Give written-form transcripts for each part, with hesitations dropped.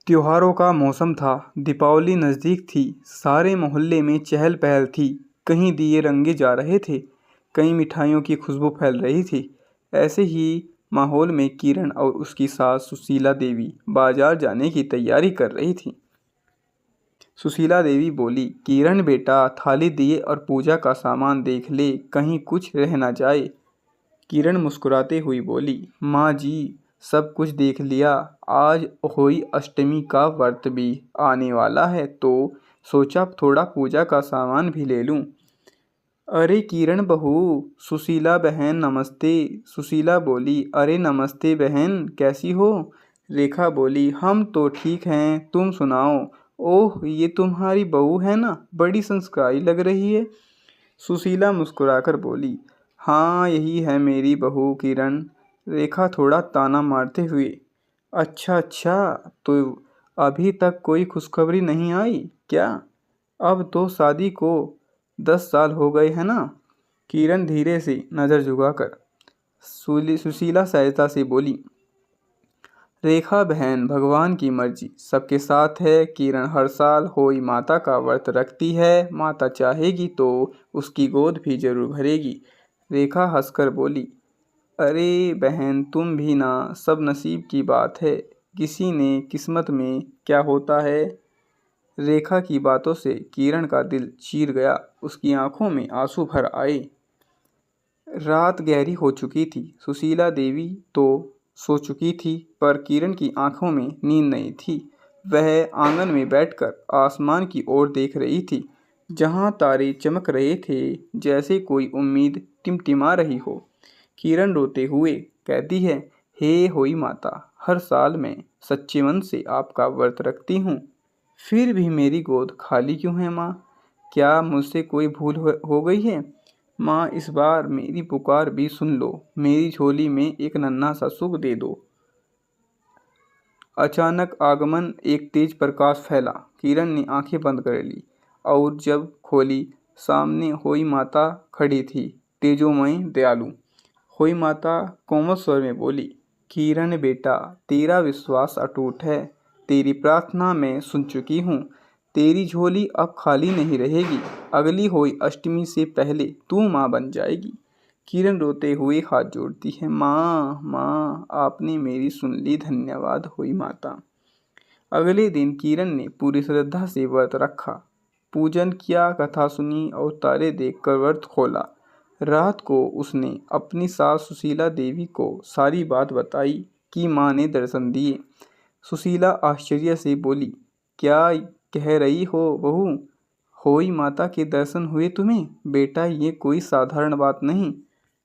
त्योहारों का मौसम था। दीपावली नज़दीक थी। सारे मोहल्ले में चहल पहल थी। कहीं दिए रंगे जा रहे थे, कहीं मिठाइयों की खुशबू फैल रही थी। ऐसे ही माहौल में किरण और उसकी सास सुशीला देवी बाजार जाने की तैयारी कर रही थी। सुशीला देवी बोली, किरण बेटा, थाली दिए और पूजा का सामान देख ले, कहीं कुछ रह ना जाए। किरण मुस्कुराते हुई बोली, माँ जी, सब कुछ देख लिया। आज होई अष्टमी का व्रत भी आने वाला है, तो सोचा थोड़ा पूजा का सामान भी ले लूं। अरे किरण बहू, सुशीला बहन नमस्ते। सुशीला बोली, अरे नमस्ते बहन, कैसी हो? रेखा बोली, हम तो ठीक हैं, तुम सुनाओ। ओह, ये तुम्हारी बहू है ना, बड़ी संस्कारी लग रही है। सुशीला मुस्कुराकर बोली, हाँ यही है मेरी बहू किरण। रेखा थोड़ा ताना मारते हुए, अच्छा अच्छा, तो अभी तक कोई खुशखबरी नहीं आई क्या? अब तो शादी को 10 साल हो गए हैं ना। किरण धीरे से नज़र झुकाकर सुशीला सहायता से बोली, रेखा बहन, भगवान की मर्जी सबके साथ है। किरण हर साल होई माता का व्रत रखती है, माता चाहेगी तो उसकी गोद भी जरूर भरेगी। रेखा हंसकर बोली, अरे बहन तुम भी ना, सब नसीब की बात है, किसी ने किस्मत में क्या होता है। रेखा की बातों से किरण का दिल चीर गया, उसकी आंखों में आंसू भर आए। रात गहरी हो चुकी थी। सुशीला देवी तो सो चुकी थी, पर किरण की आंखों में नींद नहीं थी। वह आंगन में बैठकर आसमान की ओर देख रही थी, जहां तारे चमक रहे थे, जैसे कोई उम्मीद टिमटिमा रही हो। किरण रोते हुए कहती है, हे होई माता, हर साल मैं सच्चे मन से आपका व्रत रखती हूँ, फिर भी मेरी गोद खाली क्यों है माँ? क्या मुझसे कोई भूल हो गई है? माँ, इस बार मेरी पुकार भी सुन लो, मेरी झोली में एक नन्हा सा सुख दे दो। अचानक आगमन एक तेज प्रकाश फैला। किरण ने आंखें बंद कर ली और जब खोली, सामने होई माता खड़ी थी, तेजोमय दयालु। होई माता कोमल स्वर में बोली, किरण बेटा, तेरा विश्वास अटूट है, तेरी प्रार्थना मैं सुन चुकी हूँ, तेरी झोली अब खाली नहीं रहेगी। अगली होई अष्टमी से पहले तू माँ बन जाएगी। किरण रोते हुए हाथ जोड़ती है, माँ माँ, आपने मेरी सुन ली, धन्यवाद होई माता। अगले दिन किरण ने पूरी श्रद्धा से व्रत रखा, पूजन किया, कथा सुनी और तारे देखकर व्रत खोला। रात को उसने अपनी सास सुशीला देवी को सारी बात बताई कि माँ ने दर्शन दिए। सुशीला आश्चर्य से बोली, क्या कह रही हो बहू? होई माता के दर्शन हुए तुम्हें? बेटा, ये कोई साधारण बात नहीं।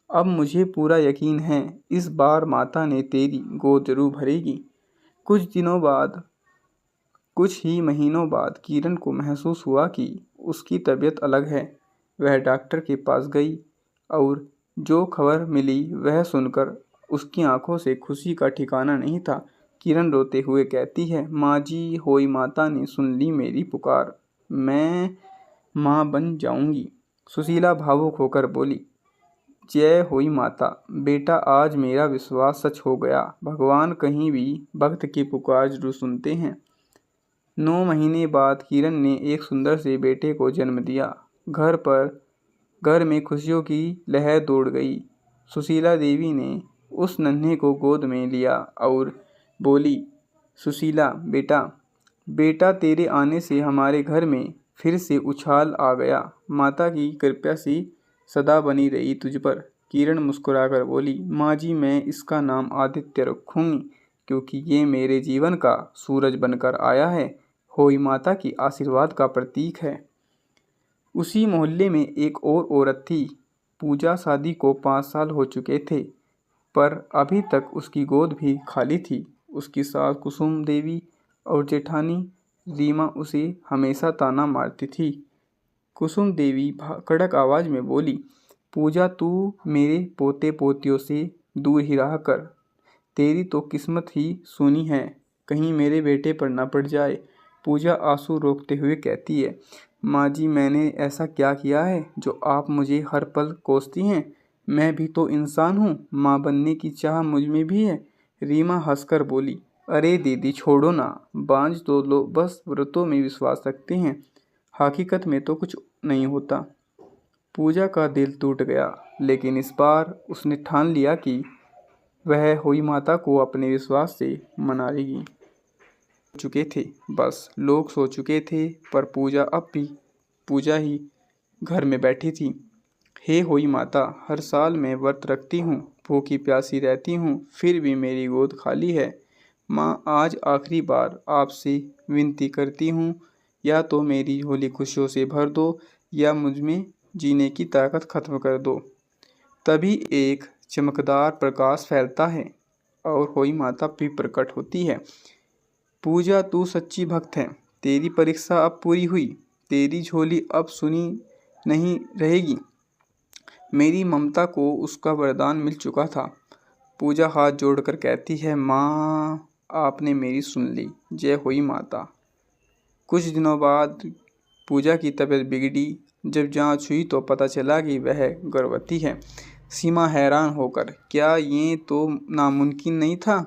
अब मुझे पूरा यकीन है, इस बार माता ने तेरी गोद जरूर भरेगी। कुछ ही महीनों बाद किरण को महसूस हुआ कि उसकी तबीयत अलग है। वह डॉक्टर के पास गई और जो खबर मिली वह सुनकर उसकी आंखों से खुशी का ठिकाना नहीं था। किरण रोते हुए कहती है, माँ जी, होई माता ने सुन ली मेरी पुकार, मैं माँ बन जाऊंगी। सुशीला भावुक होकर बोली, जय होई माता। बेटा, आज मेरा विश्वास सच हो गया, भगवान कहीं भी भक्त की पुकार जरूर सुनते हैं। 9 महीने बाद किरण ने एक सुंदर से बेटे को जन्म दिया। घर में खुशियों की लहर दौड़ गई। सुशीला देवी ने उस नन्हे को गोद में लिया और बोली, सुशीला बेटा, बेटा, तेरे आने से हमारे घर में फिर से उछाल आ गया। माता की कृपा से सदा बनी रही तुझ पर। किरण मुस्कुराकर बोली, माँ जी, मैं इसका नाम आदित्य रखूंगी, क्योंकि ये मेरे जीवन का सूरज बनकर आया है, होई माता की आशीर्वाद का प्रतीक है। उसी मोहल्ले में एक और औरत थी। पूजा शादी को 5 साल हो चुके थे, पर अभी तक उसकी गोद भी खाली थी। उसकी सास कुसुम देवी और जेठानी रीमा उसे हमेशा ताना मारती थी। कुसुम देवी कड़क आवाज में बोली, पूजा, तू मेरे पोते पोतियों से दूर ही रहा कर, तेरी तो किस्मत ही सुनी है, कहीं मेरे बेटे पर न पड़ जाए। पूजा आंसू रोकते हुए कहती है, माँ जी, मैंने ऐसा क्या किया है जो आप मुझे हर पल कोसती हैं? मैं भी तो इंसान हूँ, माँ बनने की चाह मुझ में भी है। रीमा हंसकर बोली, अरे दीदी छोड़ो ना, बांझ तो लोग बस व्रतों में विश्वास रखते हैं, हकीकत में तो कुछ नहीं होता। पूजा का दिल टूट गया, लेकिन इस बार उसने ठान लिया कि वह हुई माता को अपने विश्वास से मना लेगी। चुके थे, बस लोग सो चुके थे, पर पूजा अब भी पूजा ही घर में बैठी थी। हे होई माता, हर साल मैं व्रत रखती हूँ, भूखी प्यासी रहती हूँ, फिर भी मेरी गोद खाली है। माँ, आज आखिरी बार आपसे विनती करती हूँ, या तो मेरी झोली खुशियों से भर दो, या मुझ में जीने की ताकत खत्म कर दो। तभी एक चमकदार प्रकाश फैलता है और होई माता भी प्रकट होती है। पूजा, तू सच्ची भक्त है, तेरी परीक्षा अब पूरी हुई, तेरी झोली अब सुनी नहीं रहेगी। मेरी ममता को उसका वरदान मिल चुका था। पूजा हाथ जोड़कर कहती है, माँ आपने मेरी सुन ली, जय होई माता। कुछ दिनों बाद पूजा की तबीयत बिगड़ी। जब जांच हुई तो पता चला कि वह गर्भवती है। सीमा हैरान होकर, क्या ये तो नामुमकिन नहीं था?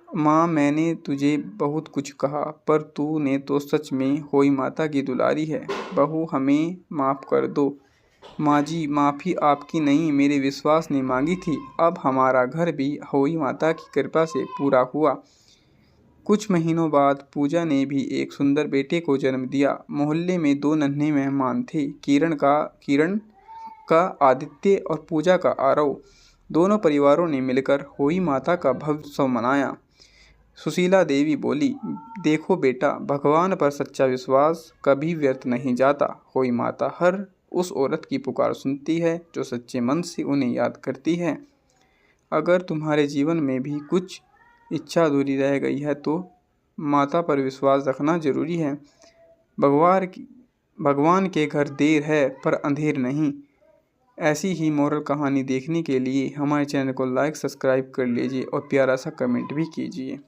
माँ, मैंने तुझे बहुत कुछ कहा, पर तूने तो सच में होई माता की दुलारी है। बहू, हमें माफ़ कर दो। माँ जी, माफ़ी आपकी नहीं, मेरे विश्वास ने मांगी थी। अब हमारा घर भी होई माता की कृपा से पूरा हुआ। कुछ महीनों बाद पूजा ने भी एक सुंदर बेटे को जन्म दिया। मोहल्ले में दो नन्हे मेहमान थे, किरण का आदित्य और पूजा का आरव। दोनों परिवारों ने मिलकर होई माता का भव्य उत्सव मनाया। सुशीला देवी बोली, देखो बेटा, भगवान पर सच्चा विश्वास कभी व्यर्थ नहीं जाता। होई माता हर उस औरत की पुकार सुनती है जो सच्चे मन से उन्हें याद करती है। अगर तुम्हारे जीवन में भी कुछ इच्छा अधूरी रह गई है तो माता पर विश्वास रखना जरूरी है। भगवान के घर देर है पर अंधेर नहीं। ऐसी ही मोरल कहानी देखने के लिए हमारे चैनल को लाइक सब्सक्राइब कर लीजिए और प्यारा सा कमेंट भी कीजिए।